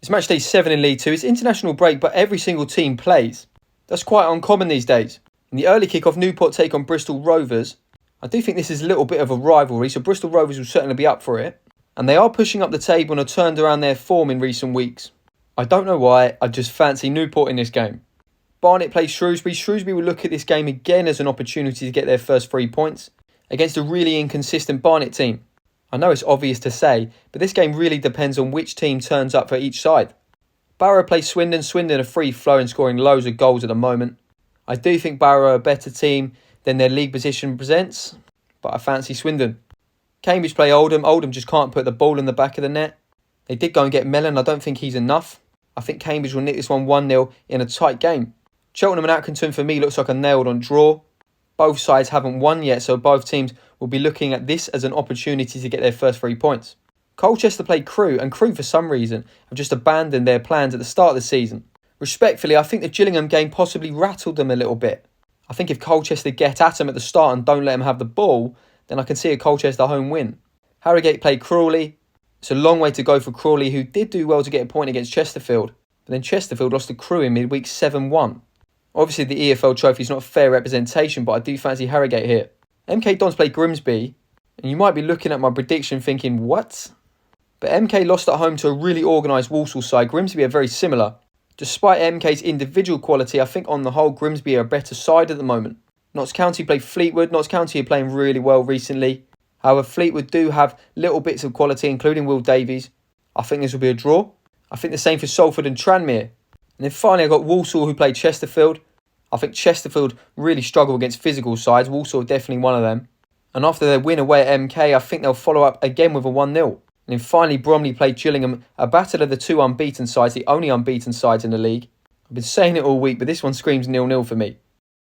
It's match day 7 in League 2. It's international break, but every single team plays. That's quite uncommon these days. In the early kick-off, Newport take on Bristol Rovers. I do think this is a little bit of a rivalry, so Bristol Rovers will certainly be up for it. And they are pushing up the table and have turned around their form in recent weeks. I don't know why, I just fancy Newport in this game. Barnet plays Shrewsbury. Shrewsbury will look at this game again as an opportunity to get their first 3 points against a really inconsistent Barnet team. I know it's obvious to say, but this game really depends on which team turns up for each side. Barrow plays Swindon. Swindon are free-flowing, scoring loads of goals at the moment. I do think Barrow are a better team than their league position presents, but I fancy Swindon. Cambridge play Oldham. Oldham just can't put the ball in the back of the net. They did go and get Mellon. I don't think he's enough. I think Cambridge will nick this one 1-0 in a tight game. Cheltenham and Accrington for me looks like a nailed-on draw. Both sides haven't won yet, so both teams will be looking at this as an opportunity to get their first 3 points. Colchester play Crewe, and Crewe for some reason have just abandoned their plans at the start of the season. Respectfully, I think the Gillingham game possibly rattled them a little bit. I think if Colchester get at them at the start and don't let them have the ball, then I can see a Colchester home win. Harrogate play Crawley. It's a long way to go for Crawley, who did do well to get a point against Chesterfield, but then Chesterfield lost to Crewe in midweek 7-1. Obviously, the EFL trophy is not a fair representation, but I do fancy Harrogate here. MK Dons play Grimsby, and you might be looking at my prediction thinking, what? But MK lost at home to a really organised Walsall side. Grimsby are very similar. Despite MK's individual quality, I think on the whole Grimsby are a better side at the moment. Notts County play Fleetwood. Notts County are playing really well recently. However, Fleetwood do have little bits of quality, including Will Davies. I think this will be a draw. I think the same for Salford and Tranmere. And then finally, I've got Walsall, who play Chesterfield. I think Chesterfield really struggle against physical sides. Walsall are definitely one of them. And after their win away at MK, I think they'll follow up again with a 1-0. And then finally, Bromley play Gillingham, a battle of the 2 unbeaten sides, the only unbeaten sides in the league. I've been saying it all week, but this one screams 0-0 for me.